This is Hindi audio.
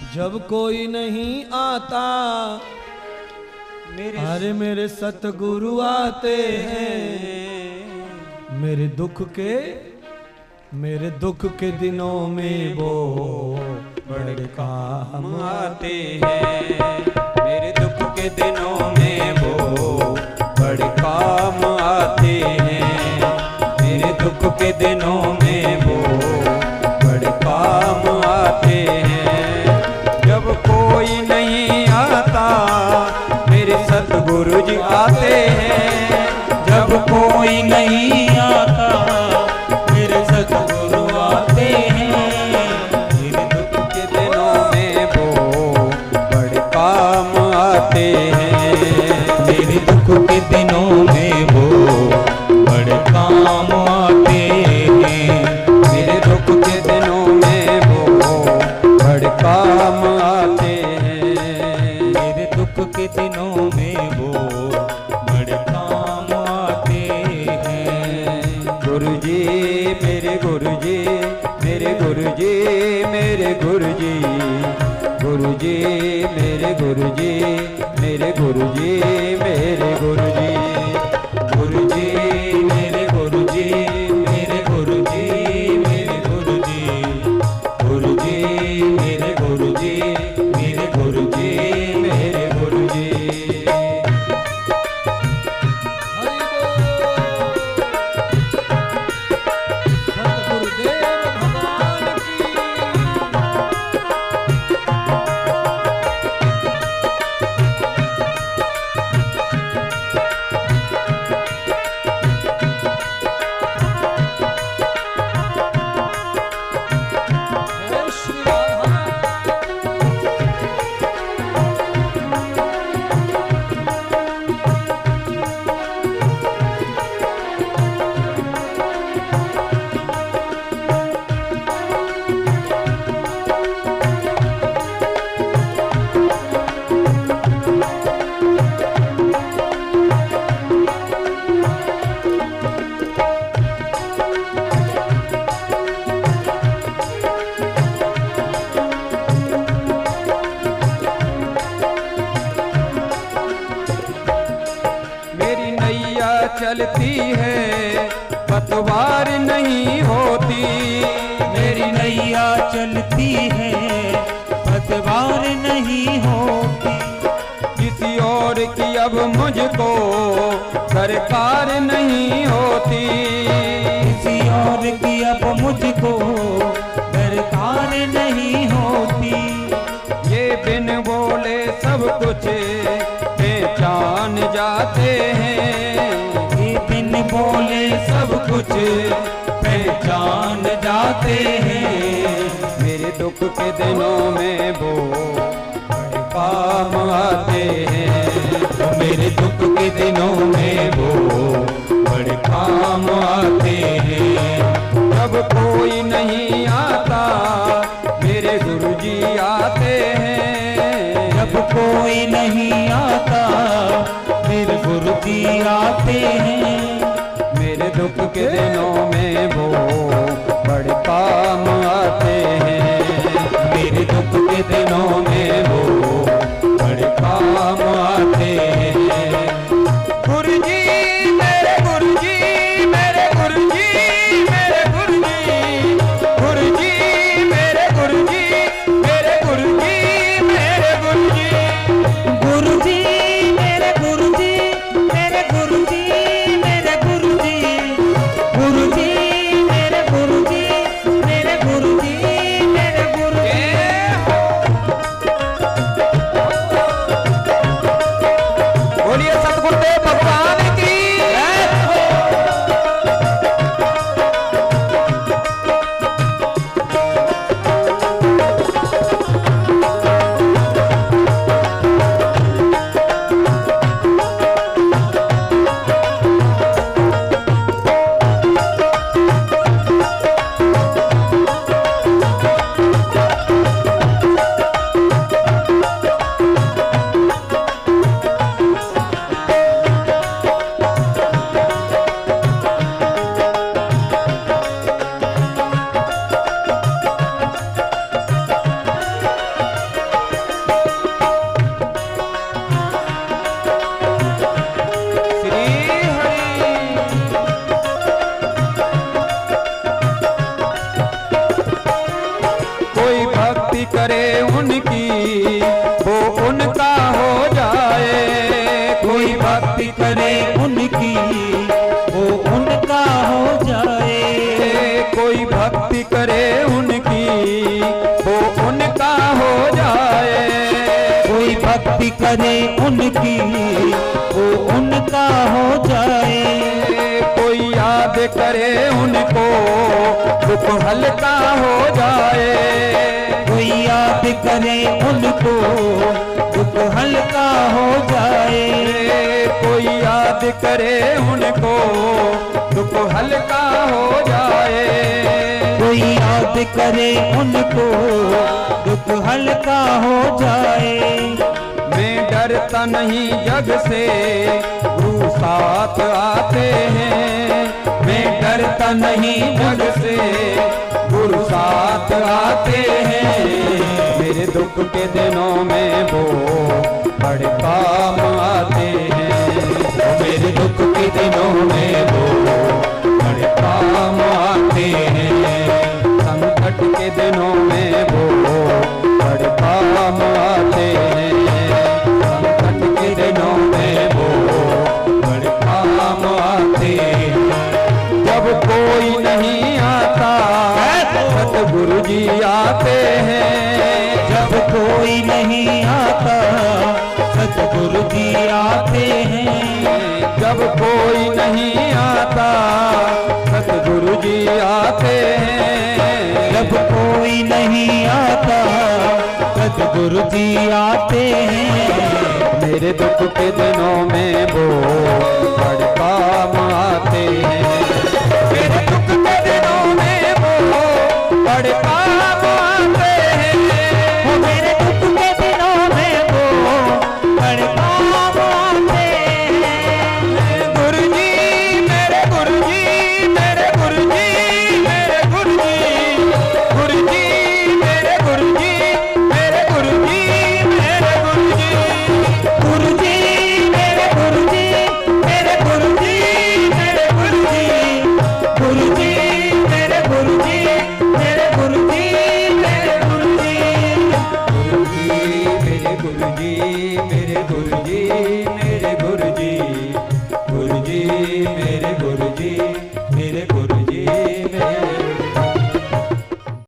जब कोई नहीं आता अरे मेरे सतगुरु आते हैं। मेरे दुख के दिनों में वो बड़े काम आते हैं। मेरे दुख के दिनों में वो बड़े काम आते हैं। मेरे दुख के दिनों में वो बड़े काम आते हैं। जब कोई नहीं आता मेरे सतगुरु जी आते हैं। जब कोई नहीं आता मेरे सतगुरु आते हैं। मेरे दुख के दिनों में वो बड़े काम आते हैं। मेरे दुख के दिनों में वो बड़े काम आते हैं। मेरे दुख के दिनों में वो बड़े काम आते हैं। मेरे दुख के दिनों में वो बड़े काम आते हैं। गुरुजी मेरे गुरुजी मेरे गुरुजी मेरे गुरुजी गुरुजी मेरे गुरुजी मेरे गुरुजी मेरे गुरुजी गुरुजी मेरे गुरुजी मेरे गुरुजी मेरे गुरुजी गुरुजी मेरे गुरुजी मेरे गुरुजी मेरे गुरुजी। सतगुरुदेव भगवान की। जय श्री राधा। मेरी नैया चलती है पतवार नहीं होती। मेरी नैया चलती है पतवार नहीं होती। किसी और की अब मुझको सरकार नहीं होती। किसी और की अब मुझको दरकार नहीं होती। ये बिन बोले सब कुछ पहचान जाते हैं। ये बिन बोले सब कुछ पहचान जाते हैं। मेरे दुख के दिनों में वो बड़े काम आते हैं। मेरे दुख के दिनों में वो बड़े काम आते हैं। जब कोई नहीं आता मेरे गुरुजी आते हैं। जब कोई नहीं आता मेरे गुरुजी आते हैं। मेरे दुख के दिनों में वो बड़े काम आते हैं। मेरे दुख के दिनों में वो बड़े काम आते हैं। गुरुजी मेरे गुरुजी मेरे गुरुजी मेरे गुरुजी गुरुजी मेरे गुरुजी मेरे गुरुजी मेरे गुरुजी गुरुजी मेरे गुरुजी मेरे गुरुजी मेरे गुरुजी गुरुजी मेरे गुरुजी मेरे गुरुजी मेरे गुरुजी। करे उनकी वो उनका हो जाए। कोई याद करे उनको दुख हल्का हो जाए। कोई याद करे उनको दुख हल्का हो जाए। कोई याद करे उनको दुख हल्का हो जाए। कोई याद करे उनको दुख हल्का हो जाए। मैं डरता नहीं जग से गुरु साथ आते हैं। मैं डरता नहीं जग से गुरु साथ आते हैं। मेरे दुख के दिनों में वो बड़े काम आते हैं। मेरे दुख के दिनों में वो बड़े काम आते हैं। संकट के दिनों में वो बड़े काम आते हैं। संकट के दिनों में वो बड़े काम आते हैं। जब कोई नहीं आता सतगुरु जी आते हैं। जब कोई नहीं आता सतगुरु जी आते हैं। जब कोई नहीं आता सतगुरु जी आते हैं। जब कोई नहीं आता सतगुरु जी आते हैं। मेरे दुख के दिनों में वो बड़े काम आते हैं। मेरे दुख के दिनों में वो बड़े काम आते